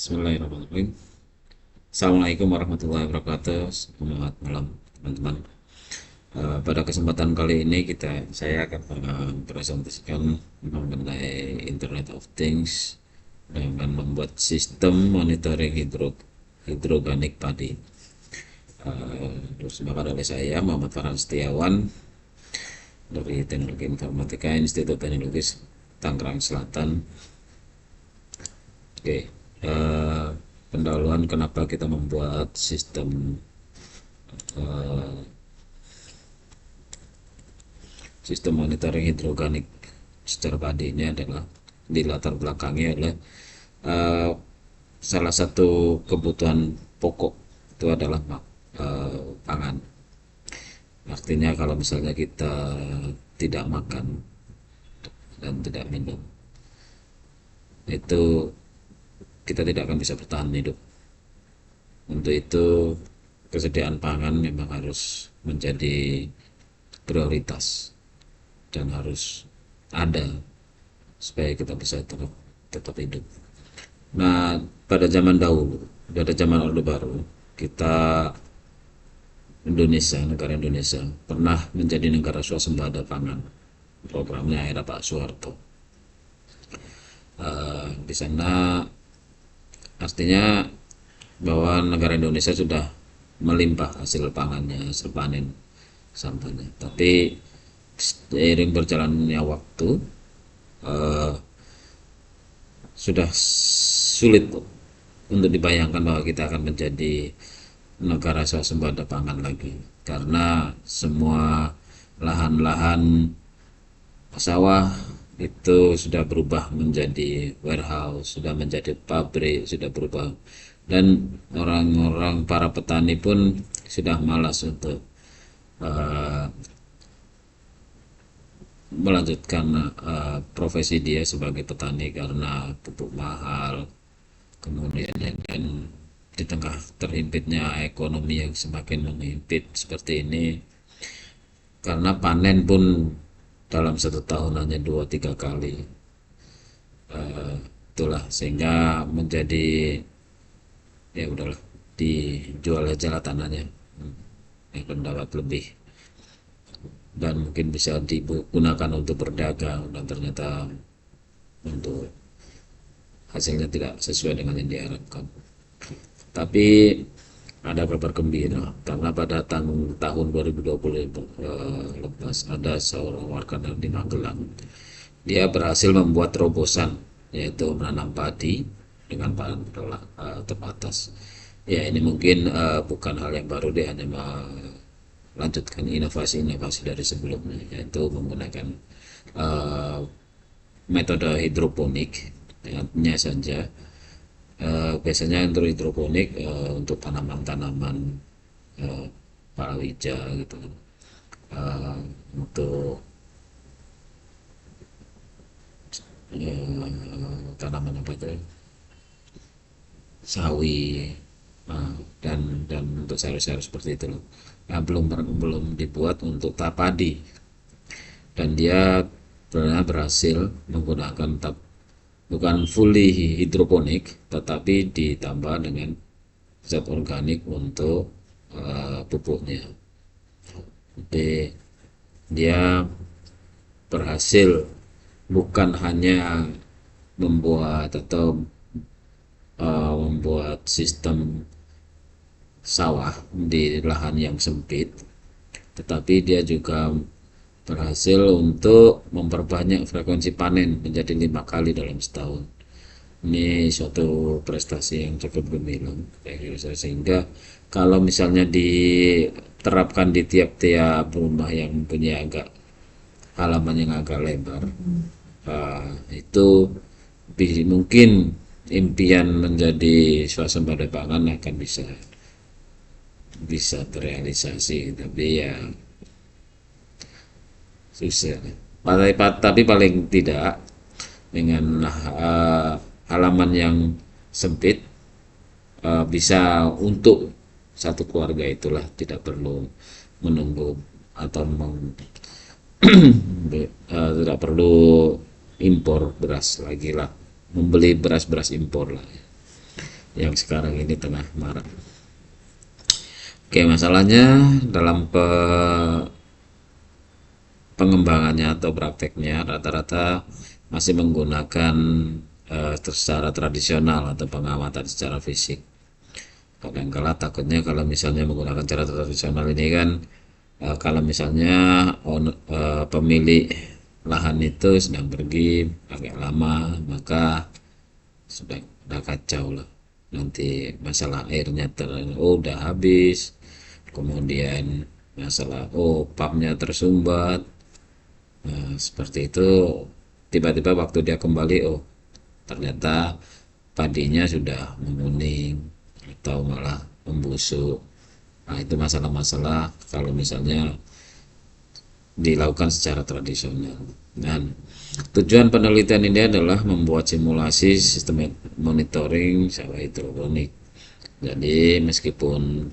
Bismillahirrahmanirrahim. Assalamualaikum warahmatullahi wabarakatuh. Selamat malam teman-teman. Pada kesempatan kali ini saya akan mempresentasikan mengenai Internet of Things dengan membuat sistem monitoring hidroganik padi. Dipersembahkan oleh saya Muhammad Farhan Setiawan dari Teknologi Informatika Institut Teknologi Tangerang Selatan. Oke, pendahuluan kenapa kita membuat eh, sistem monitoring hidroganik secara padi ini adalah di latar belakangnya adalah eh, salah satu kebutuhan pokok itu adalah pangan. Artinya kalau misalnya kita tidak makan dan tidak minum, itu kita tidak akan bisa bertahan hidup. Untuk itu kesediaan pangan memang harus menjadi prioritas dan harus ada supaya kita bisa tetap hidup. Nah, pada zaman dahulu, pada zaman Orde Baru, kita negara Indonesia pernah menjadi negara swasembada pangan. Programnya era Pak Soeharto. Di sana artinya bahwa negara Indonesia sudah melimpah hasil pangannya, hasil panen sampahnya. Tapi seiring berjalannya waktu, eh, sudah sulit untuk dibayangkan bahwa kita akan menjadi negara swasembada pangan lagi, karena semua lahan-lahan sawah itu sudah berubah menjadi warehouse, sudah menjadi pabrik, sudah berubah, dan orang-orang para petani pun sudah malas untuk uh, melanjutkan profesi dia sebagai petani karena pupuk mahal, kemudian dan di tengah terhimpitnya ekonomi yang semakin menghimpit seperti ini, karena panen pun dalam satu tahun hanya 2-3 kali. Itulah sehingga menjadi, ya udahlah, dijual aja lah tanahnya, yang mendapat lebih dan mungkin bisa digunakan untuk berdagang, dan ternyata untuk hasilnya tidak sesuai dengan yang diharapkan. Tapi ada kabar gembira karena pada tahun 2020 lepas, ada seorang warga di Magelang, dia berhasil membuat terobosan, yaitu menanam padi dengan bahan terbatas. Ya, ini mungkin bukan hal yang baru, dia hanya melanjutkan inovasi-inovasi dari sebelumnya, yaitu menggunakan uh, metode hidroponik. Artinya saja, biasanya untuk hidroponik untuk tanaman-tanaman uh, palawija gitu, uh, untuk tanaman apa itu, sawi, dan untuk sayur-sayur seperti itu loh. Nah, belum dibuat untuk padi, dan dia sebenarnya berhasil menggunakan bukan fully hidroponik, tetapi ditambah dengan zat organik untuk pupuknya. Jadi dia berhasil bukan hanya membuat sistem sawah di lahan yang sempit, tetapi dia juga berhasil untuk memperbanyak frekuensi panen menjadi 5 kali dalam setahun. Ini suatu prestasi yang cukup gemilang, sehingga kalau misalnya diterapkan di tiap-tiap rumah yang punya halaman yang agak lebar, itu mungkin impian menjadi swasembada pangan akan bisa terrealisasi. Tapi ya susah. Tapi paling tidak dengan halaman yang sempit, bisa untuk satu keluarga itulah, tidak perlu menunggu atau tidak perlu impor beras lagi lah, membeli beras-beras impor lah. yang sekarang ini tengah marak. Oke, masalahnya dalam pengembangannya atau prakteknya rata-rata masih menggunakan secara tradisional atau pengamatan secara fisik. Kadang-kala takutnya kalau misalnya menggunakan cara tradisional ini kan, kalau misalnya pemilik lahan itu sedang pergi agak lama, maka sudah kacau lah. Nanti masalah airnya udah habis, kemudian masalah pumpnya tersumbat. Nah, seperti itu, tiba-tiba waktu dia kembali, ternyata padinya sudah menguning atau malah membusuk. Nah, itu masalah-masalah kalau misalnya dilakukan secara tradisional. Dan tujuan penelitian ini adalah membuat simulasi sistem monitoring sawah hidroponik. Jadi meskipun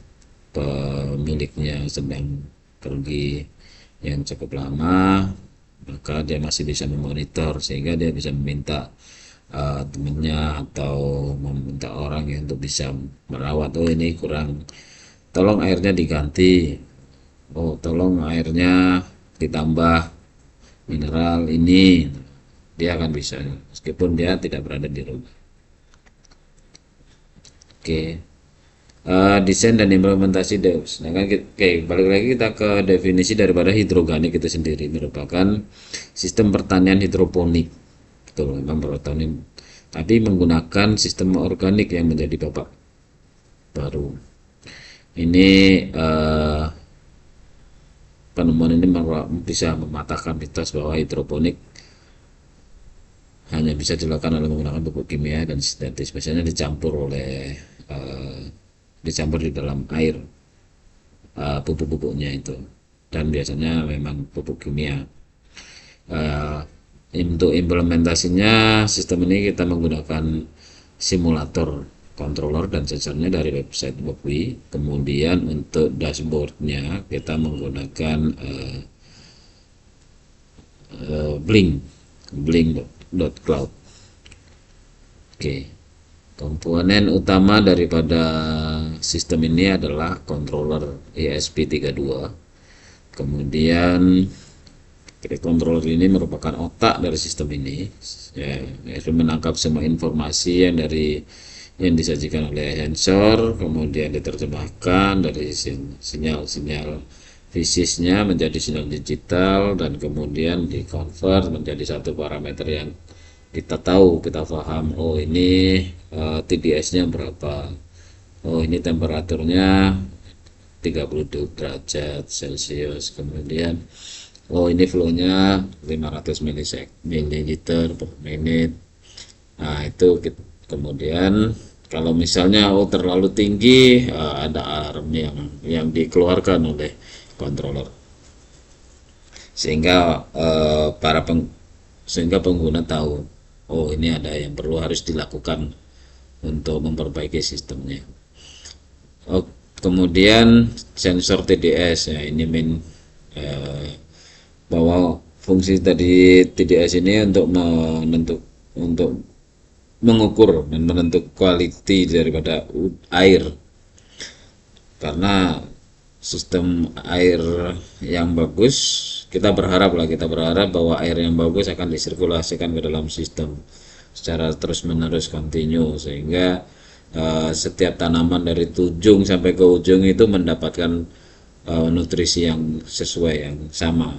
pemiliknya sedang pergi yang cukup lama, maka dia masih bisa memonitor sehingga dia bisa meminta temannya atau meminta orang yang untuk bisa merawat. Ini kurang, tolong airnya diganti, tolong airnya ditambah mineral ini. Dia akan bisa meskipun dia tidak berada di rumah. Oke. Desain dan implementasi DEUS. Oke, balik lagi kita ke definisi daripada hidroganik itu sendiri. Merupakan sistem pertanian hidroponik. Betul, memang pertanian, tapi menggunakan sistem organik yang menjadi babak baru. Ini penemuan ini bisa mematahkan mitos bahwa hidroponik hanya bisa dilakukan oleh menggunakan pupuk kimia dan sintetis. Biasanya dicampur di dalam air pupuk-pupuknya itu, dan biasanya memang pupuk kimia. Untuk implementasinya sistem ini kita menggunakan simulator controller dan sensornya dari website Bokwi. Kemudian untuk dashboardnya kita menggunakan blink.cloud. Oke. Komponen utama daripada sistem ini adalah controller ESP32. Kemudian controller ini merupakan otak dari sistem ini, yaitu menangkap semua informasi yang disajikan oleh sensor, kemudian diterjemahkan dari sinyal-sinyal fisisnya menjadi sinyal digital, dan kemudian dikonvert menjadi satu parameter yang kita tahu, kita paham. Ini TDS-nya berapa, ini temperaturnya 30 derajat Celcius, kemudian ini flow-nya 500 ml per menit. Nah, itu kemudian kalau misalnya terlalu tinggi, ada alarm yang dikeluarkan oleh controller, sehingga sehingga pengguna tahu, ini ada yang harus dilakukan untuk memperbaiki sistemnya. Kemudian sensor TDS, ya ini bahwa fungsi tadi TDS ini untuk mengukur dan menentukan kualitas daripada air, karena sistem air yang bagus, kita berharap bahwa air yang bagus akan disirkulasikan ke dalam sistem secara terus-menerus kontinu, sehingga setiap tanaman dari ujung sampai ke ujung itu mendapatkan nutrisi yang sesuai, yang sama.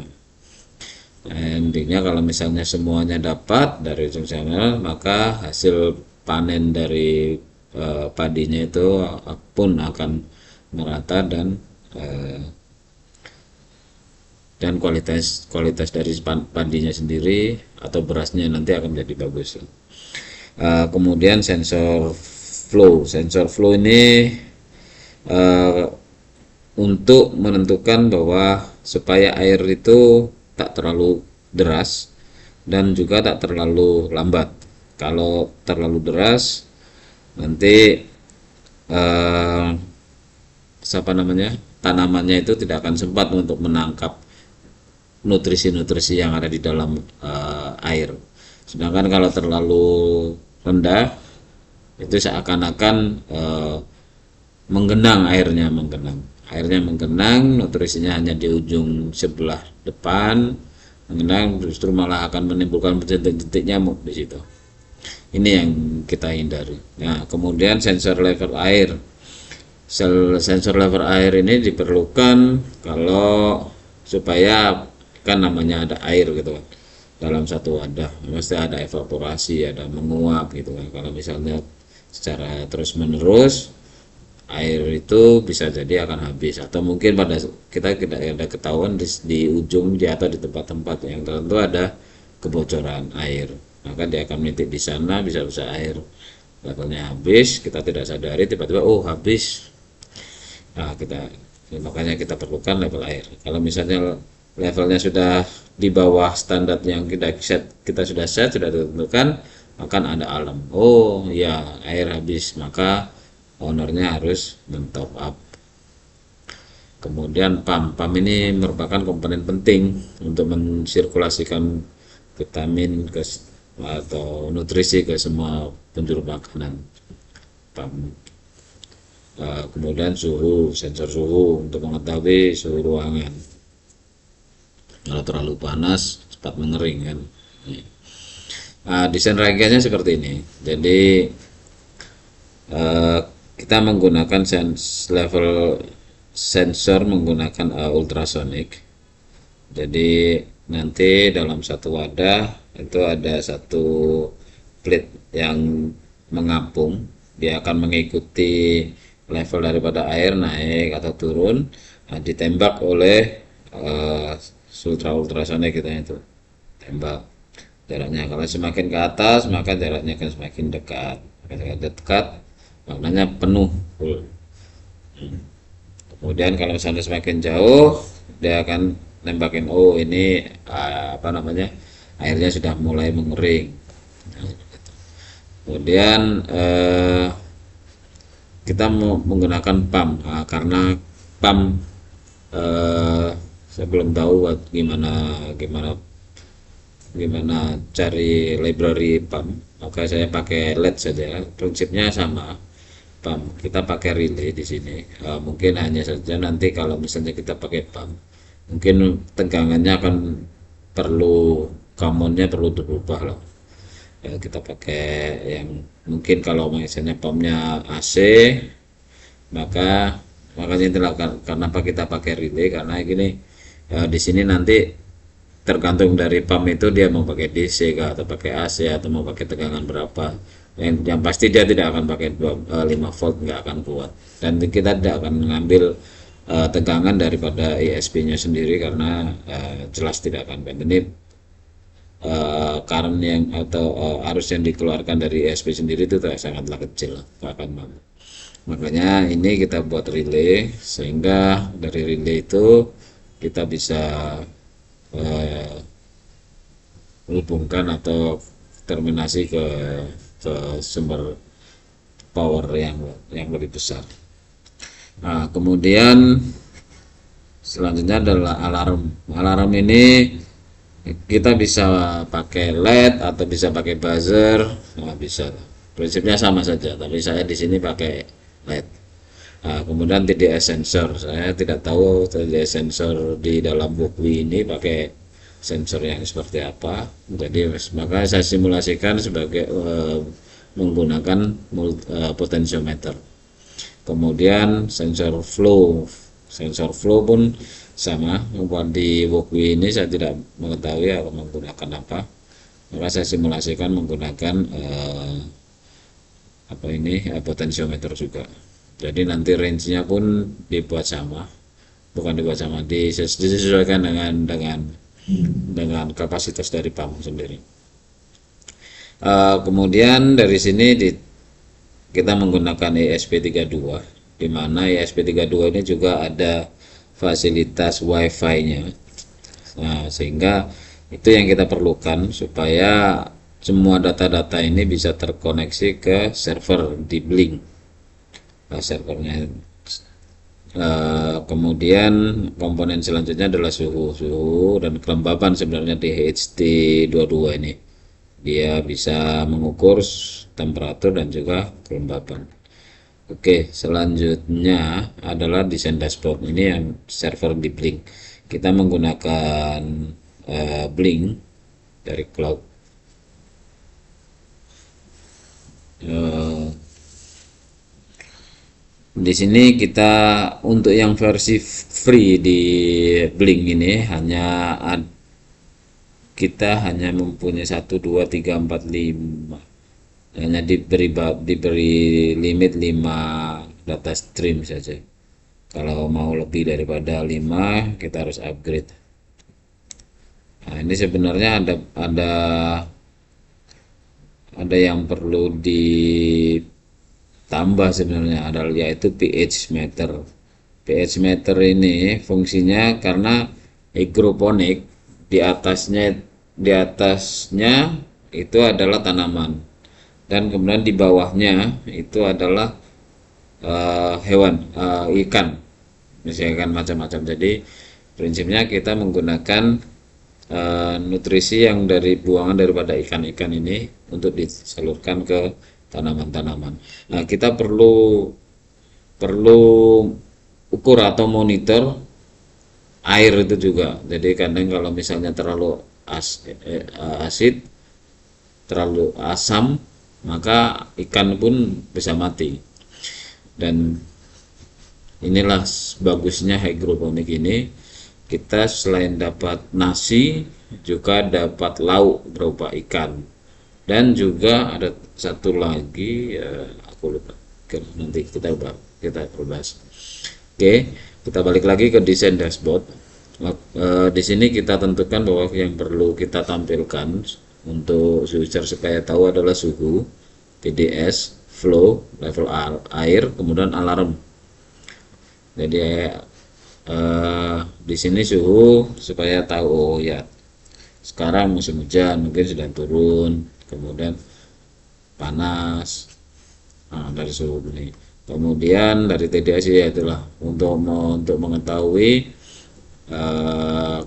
Intinya kalau misalnya semuanya dapat dari ujung sana, maka hasil panen dari padinya itu pun akan merata, dan kualitas dari padinya sendiri atau berasnya nanti akan menjadi bagus. Kemudian sensor flow ini untuk menentukan bahwa supaya air itu tak terlalu deras dan juga tak terlalu lambat. Kalau terlalu deras, nanti tanamannya itu tidak akan sempat untuk menangkap nutrisi-nutrisi yang ada di dalam air. Sedangkan kalau terlalu rendah, Itu seakan-akan menggenang, airnya menggenang, nutrisinya hanya di ujung sebelah depan menggenang, justru malah akan menimbulkan jentik-jentik nyamuk di situ. Ini yang kita hindari. Nah, kemudian sensor level air. Sensor level air ini diperlukan kalau supaya kan namanya ada air gitu kan dalam satu wadah, mesti ada evaporasi, ada menguap gitu kan. Kalau misalnya secara terus menerus, air itu bisa jadi akan habis, atau mungkin pada kita tidak ada ketahuan di ujung di atau di tempat-tempat yang tertentu ada kebocoran air, maka dia akan menitik di sana, bisa air levelnya habis, kita tidak sadari, tiba-tiba oh habis. Nah, makanya kita perlukan level air. Kalau misalnya levelnya sudah di bawah standar yang kita sudah tentukan, akan ada alarm. Oh ya, air habis, maka ownernya harus men-top up. Kemudian pump ini merupakan komponen penting untuk mensirkulasikan vitamin atau nutrisi ke semua penjuru makanan. Pump. Kemudian sensor suhu untuk mengetahui suhu ruangan. Kalau terlalu panas cepat mengering kan. Desain reagensnya seperti ini. Jadi kita menggunakan level sensor menggunakan ultrasonic. Jadi nanti dalam satu wadah itu ada satu plate yang mengapung, dia akan mengikuti level daripada air naik atau turun, ditembak oleh ultrasonic kita itu tembak jaraknya. Kalau semakin ke atas maka jaraknya akan semakin dekat, maknanya penuh full. Kemudian kalau misalnya semakin jauh, dia akan nembakin oh ini airnya sudah mulai mengering. Kemudian kita mau menggunakan pump, karena pump saya belum tahu gimana cari library pump, maka saya pakai LED saja. Prinsipnya sama, pump kita pakai relay di sini. Mungkin hanya saja nanti kalau misalnya kita pakai pump, mungkin tegangannya akan commandnya perlu dirubah loh. Ya, kita pakai yang mungkin kalau misalnya pumpnya AC, makanya itulah kenapa kita pakai relay, karena gini di sini nanti tergantung dari pump itu dia mau pakai DC atau pakai AC atau mau pakai tegangan berapa. Yang pasti dia tidak akan pakai 5 volt, nggak akan kuat, dan kita tidak akan mengambil tegangan daripada ISP-nya sendiri karena jelas tidak akan kuat. Ini current yang atau arus yang dikeluarkan dari ISP sendiri itu sangatlah kecil, nggak akan mampu. Makanya ini kita buat relay, sehingga dari relay itu kita bisa menghubungkan atau terminasi ke sumber power yang lebih besar. Nah, kemudian selanjutnya adalah alarm. Alarm ini kita bisa pakai LED atau bisa pakai buzzer, bisa. Prinsipnya sama saja, tapi saya di sini pakai LED. Nah, kemudian TDS sensor, saya tidak tahu TDS sensor di dalam buku ini pakai sensor yang seperti apa. Jadi maka saya simulasikan sebagai menggunakan potentiometer. Kemudian sensor flow pun sama, di buku ini saya tidak mengetahui atau menggunakan apa, maka saya simulasikan menggunakan potentiometer juga. Jadi nanti range-nya pun disesuaikan dengan kapasitas dari pump sendiri. Kemudian dari sini kita menggunakan ESP32, di mana ESP32 ini juga ada fasilitas WiFi-nya. Nah, sehingga itu yang kita perlukan supaya semua data-data ini bisa terkoneksi ke server di Blink. Servernya. Kemudian komponen selanjutnya adalah suhu dan kelembapan sebenarnya di HT22 ini. Dia bisa mengukur temperatur dan juga kelembapan. Oke, selanjutnya adalah desain dashboard. Ini yang server di Blink. Kita menggunakan Blink dari cloud. Eh, di sini kita untuk yang versi free di Blink ini kita hanya mempunyai 1 2 3 4 5, hanya diberi limit 5 data stream saja. Kalau mau lebih daripada 5 kita harus upgrade. Nah, ini sebenarnya ada yang perlu ditambah sebenarnya, adalah yaitu pH meter. pH meter ini fungsinya karena hidroponik, di atasnya itu adalah tanaman, dan kemudian di bawahnya itu adalah hewan, ikan, misalkan macam-macam. Jadi prinsipnya kita menggunakan nutrisi yang dari buangan daripada ikan-ikan ini untuk disalurkan ke tanaman-tanaman. Nah, kita perlu perlu ukur atau monitor air itu juga. Jadi kadang kalau misalnya terlalu asid, terlalu asam, maka ikan pun bisa mati. Dan inilah bagusnya hidroponik ini, kita selain dapat nasi juga dapat lauk berupa ikan, dan juga ada satu lagi aku lupa, nanti kita bahas. Oke, kita balik lagi ke desain dashboard. Di sini kita tentukan bahwa yang perlu kita tampilkan untuk user supaya tahu adalah suhu, TDS, flow, level air, kemudian alarm. Jadi di sini suhu supaya tahu, oh ya sekarang musim hujan mungkin sudah turun, kemudian panas. Nah, dari suhu ini. Kemudian dari TDS ya itulah untuk mengetahui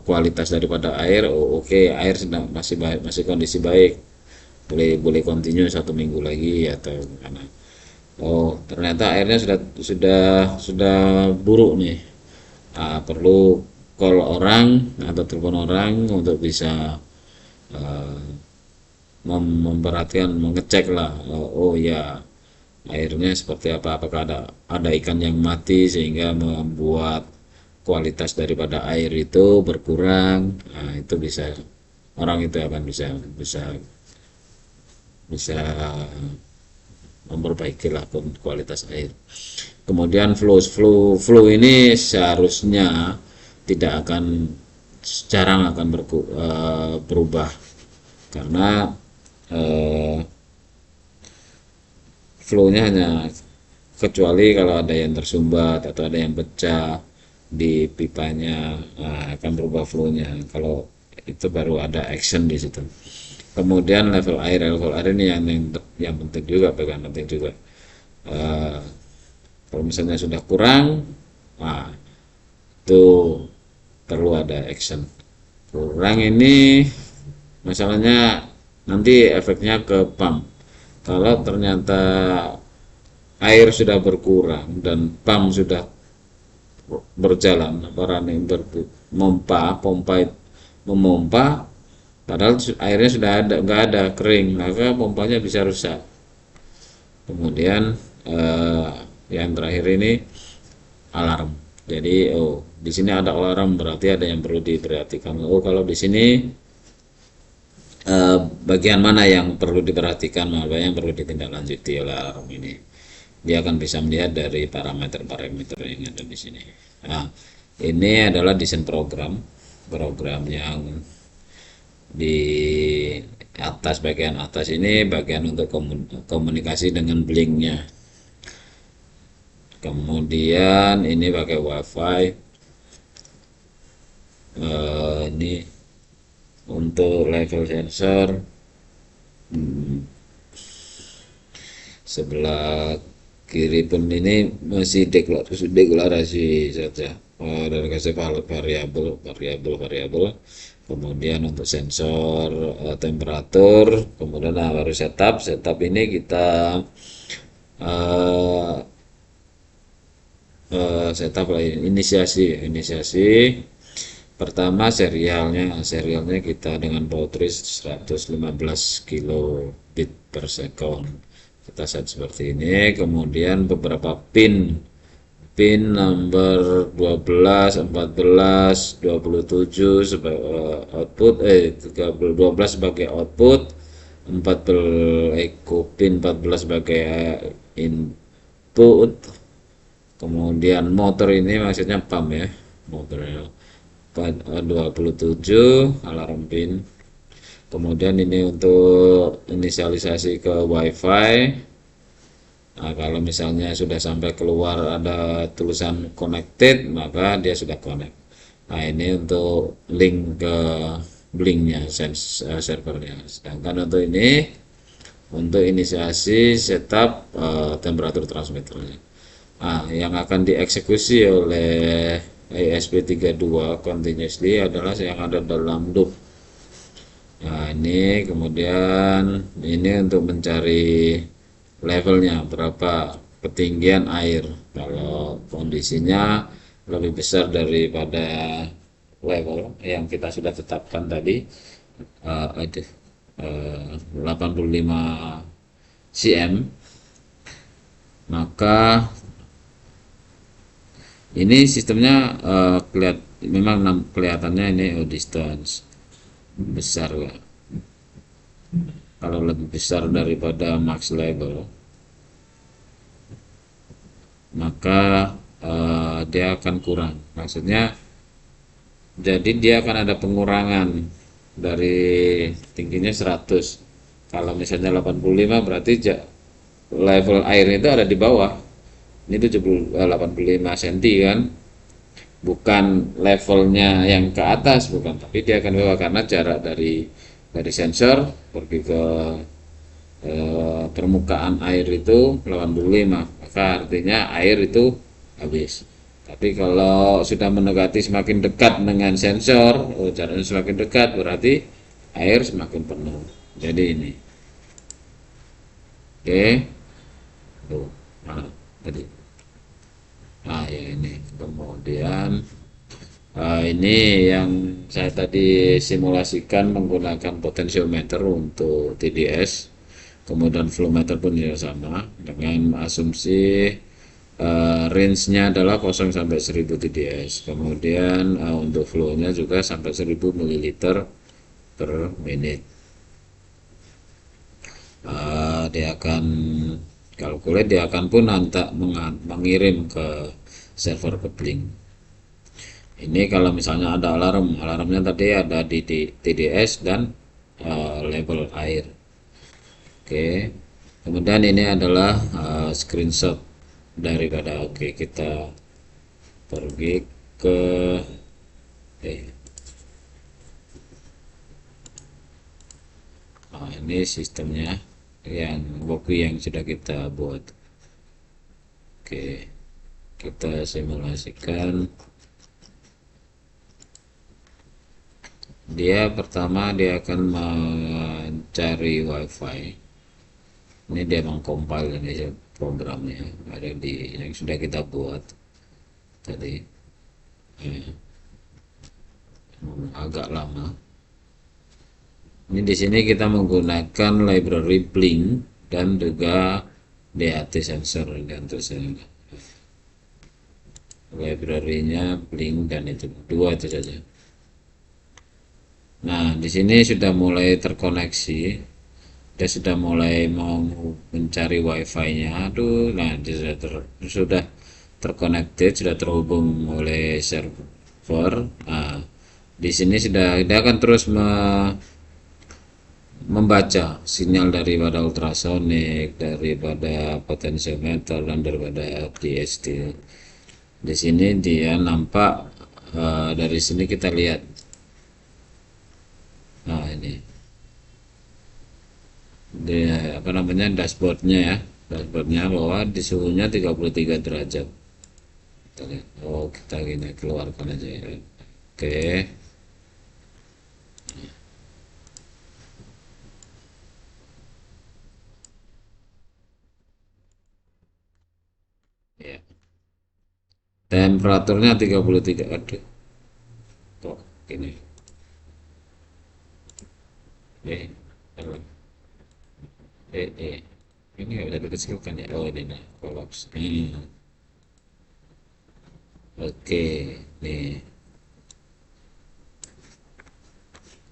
kualitas daripada air. Oh, oke, air sedang masih baik, masih kondisi baik, boleh continue 1 minggu lagi atau karena ternyata airnya sudah buruk nih. Perlu call orang atau telepon orang untuk bisa uh, memperhatikan, mengecek lah. Oh ya, airnya seperti apa, apakah ada ikan yang mati sehingga membuat kualitas daripada air itu berkurang. Nah, itu bisa, orang itu akan bisa bisa bisa memperbaiki lah kualitas air. Kemudian flow ini seharusnya tidak akan jarang akan berubah, karena flow-nya hanya, kecuali kalau ada yang tersumbat atau ada yang pecah di pipanya, akan berubah flow-nya. Kalau itu baru ada action di situ. Kemudian level air ini yang penting juga, pegang penting juga. Kalau misalnya sudah kurang, nah itu perlu ada action. Kurang ini masalahnya nanti efeknya ke pump. Kalau ternyata air sudah berkurang dan pump sudah berjalan, memompa, padahal airnya sudah nggak ada, kering, maka pompanya bisa rusak. Kemudian yang terakhir ini alarm. Jadi di sini ada alarm, berarti ada yang perlu diperhatikan. Kalau di sini bagian mana yang perlu diperhatikan, mana yang perlu ditindaklanjuti oleh alarm ini. Dia akan bisa melihat dari parameter-parameter yang ada di sini. Nah, ini adalah desain program yang di bagian atas ini bagian untuk komunikasi dengan Blinknya. Kemudian ini pakai WiFi. Ini untuk level sensor. Sebelah kiri pun ini masih deklarasi saja, dan kasih variabel. kemudian untuk sensor temperatur, kemudian baru setup ini kita eh, setup inisiasi pertama serialnya kita dengan bautris 115 kilobit per second, kita set seperti ini. Kemudian beberapa pin nomor 12, 14, 27 sebagai output, 12 sebagai output, 14 pin 14 sebagai input. Kemudian motor ini maksudnya pump ya, motornya 27 alarm pin. Kemudian ini untuk inisialisasi ke WiFi. Nah, kalau misalnya sudah sampai keluar ada tulisan connected, maka dia sudah connect. Nah, ini untuk link ke blinknya servernya. Sedangkan untuk ini untuk inisiasi setup temperatur transmitternya. Nah, yang akan dieksekusi oleh ESP32 continuously adalah yang ada dalam loop. Nah, ini kemudian ini untuk mencari levelnya berapa ketinggian air. Kalau kondisinya lebih besar daripada level yang kita sudah tetapkan tadi, 85 cm, maka ini sistemnya memang kelihatannya ini distance besar ya. Kalau lebih besar daripada max level, maka dia akan kurang. Maksudnya, jadi dia akan ada pengurangan dari tingginya 100. Kalau misalnya 85 berarti level air itu ada di bawah. Ini 85 cm kan, bukan levelnya yang ke atas, bukan, tapi dia akan bawah karena jarak dari sensor pergi ke permukaan air itu 85, maka artinya air itu habis. Tapi kalau sudah mendekati semakin dekat dengan sensor, jaraknya semakin dekat berarti air semakin penuh. Jadi ini, oke, tuh mana tadi. Nah ya ini, kemudian ini yang saya tadi simulasikan menggunakan potentiometer untuk TDS, kemudian flow meter pun juga sama dengan asumsi range-nya adalah 0 sampai 1000 TDS. Kemudian untuk flow-nya juga sampai 1000 ml per menit. Dia akan calculate, dia akan pun mengirim ke server coupling. Ini kalau misalnya ada alarmnya tadi ada di TDS dan level air. Oke, kemudian ini adalah screenshot daripada, oke, kita pergi ke ini sistemnya yang walkie yang sudah kita buat. Oke, kita simulasikan. Dia pertama dia akan mencari WiFi. Ini dia mengcompile ini programnya, ada di yang sudah kita buat tadi. Agak lama. Ini di sini kita menggunakan library Blink dan juga DAT sensor untuk library-nya Blink dan itu dua itu saja. Nah, di sini sudah mulai terkoneksi. Dia sudah mulai mau mencari WiFi-nya. Aduh, nah dia sudah terconnected, sudah terhubung oleh server. Nah, di sini dia akan terus membaca sinyal daripada ultrasonik, daripada potentiometer dan daripada DST. Di sini dia nampak, dari sini kita lihat. Nah, ini dia dashboardnya ya, dashboardnya bahwa di suhunya 33 derajat. Kita lihat. Oh, kita gini keluarkan aja ya. Oke. Ya. Temperaturnya 33. Aduh, kok gini. Eh, apa? Eh. Ini nggak bisa dikecilkan ya. Oh, ini nih, kolaps. Oke, nih.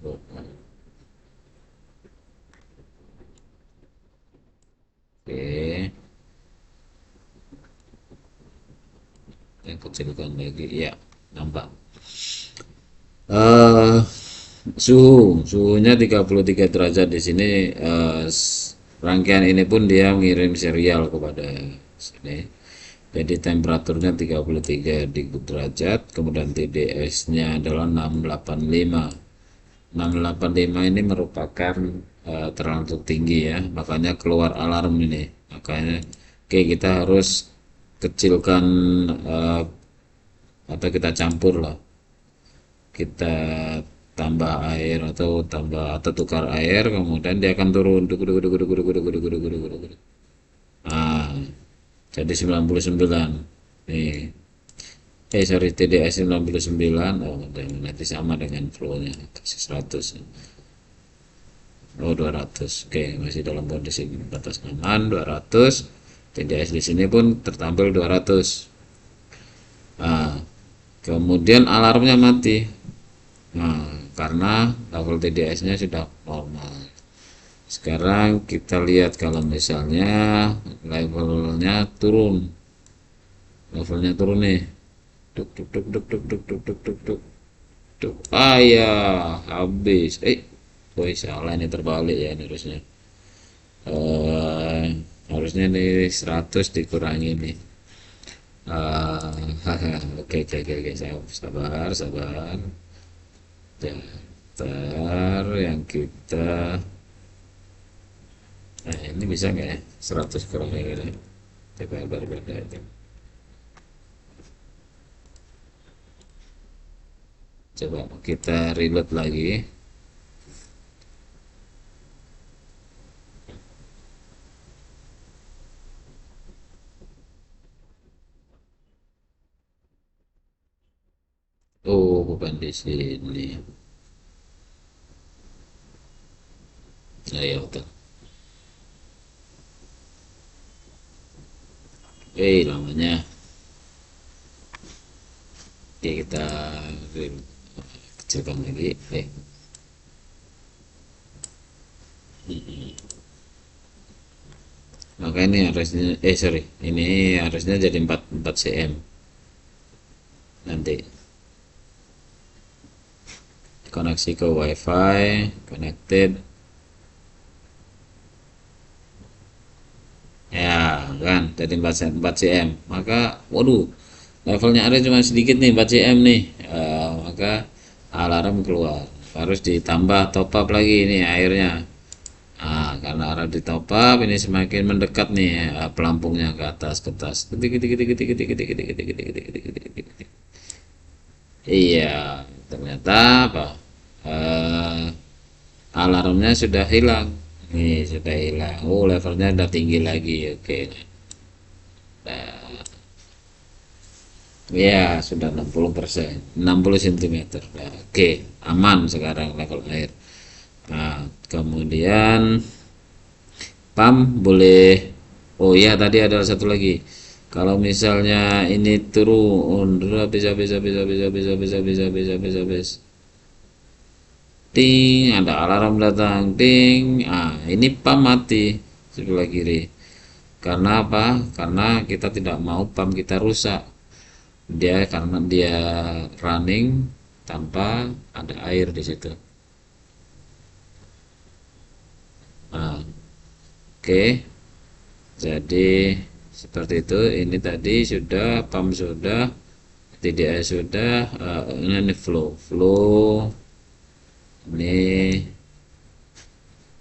Oh, oke, yang kecilkan lagi. Ya, nampak. eh suhunya 33 derajat di sini. Rangkaian ini pun dia mengirim serial kepada sini. Jadi temperaturnya 33 derajat, kemudian TDS-nya adalah 685. 685 ini merupakan terlalu tinggi ya, makanya keluar alarm ini. Makanya oke, kita harus kecilkan, eh, atau kita campur lah, kita tambah air atau tukar air, kemudian dia akan turun duk, duk, duk, duk, duk, duk, duk, duk, duk, duk, duk, duk. Nah, jadi 99 nih. Sorry, TDS 99. Oh, nanti sama dengan flow nya kasih 100. Oh, 200. Oke, masih dalam kondisi batas aman 200. TDS di sini pun tertampil 200. Nah, kemudian alarmnya mati. Nah, karena level TDS-nya sudah normal. Sekarang kita lihat kalau misalnya levelnya turun. Levelnya turun nih. Duk duk duk duk duk duk duk duk duk duk. Duk. Ah ya, habis. Woi, salah ini, terbalik ya ini harusnya. eh Harusnya nih 100 dikurangi nih. Oke, oke, oke, oke, sabar, sabar. Daftar yang kita. Nah, ini bisa nggak ya? 100 kurang ya gitu. Coba berbeda itu. Coba kita reload lagi. Oh, bukan di sini. Nah, ya betul. Lamanya. Oke, kita kecilkan lagi. Maka ini harusnya, sorry, ini harusnya jadi 4 cm nanti. Koneksi ke wifi, connected. Ya kan, jadi 4 cm. Maka waduh, levelnya ada cuma sedikit nih, 4 cm nih. Maka alarm keluar, harus ditambah top up lagi nih airnya. Karena arah di top up ini semakin mendekat nih, pelampungnya ke atas, ke atas. Ketik, ketik, ketik, ketik, ketik, ketik, ketik, ketik, ketik, ketik, ketik, ketik, ketik, ketik. Iya, ternyata apa? Eh, Alarmnya sudah hilang. Nih, sudah hilang. Oh, levelnya udah tinggi lagi. Oke. Nah, ya, sudah 60%, 60 cm. Nah, oke, aman sekarang level air. Nah, kemudian pump boleh. Oh iya, tadi ada satu lagi. Kalau misalnya ini turun, habis habis habis habis habis habis habis habis habis habis. Ting, ada alarm datang. Ting. Ini pump mati sebelah kiri. Karena apa? Karena kita tidak mau pump kita rusak. Karena dia running tanpa ada air di situ. Nah, oke. Jadi seperti itu. Ini tadi sudah pump sudah, TDS sudah, ini flow ini.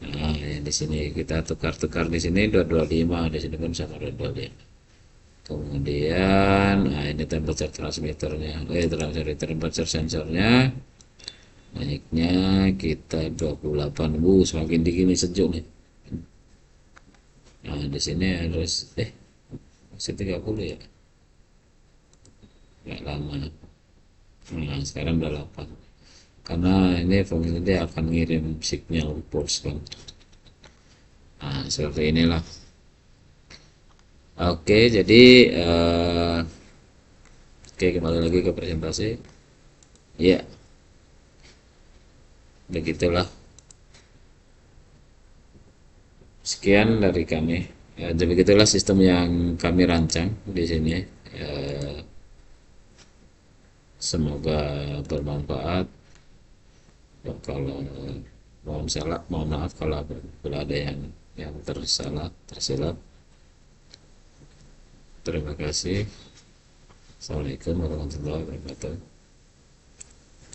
Nah, ya di sini kita tukar-tukar, di sini 225, di sini pun sama 225. Kemudian, ini temperature transmitternya, temperature sensornya. Naiknya kita 28. Semakin dingin nih, sejuk nih. Nah, di sini harus masih 30 ya, nggak lama. Nah sekarang udah 8, karena ini Family dia akan ngirim signal pulse kan. Nah seperti inilah. Oke, jadi oke, kembali lagi ke presentasi. Ya, begitulah. Sekian dari kami. Ya, jadi begitulah sistem yang kami rancang di sini. Eh, Semoga bermanfaat. Kalau mohon maaf kalau ada yang tersilap. Terima kasih. Assalamualaikum warahmatullahi wabarakatuh.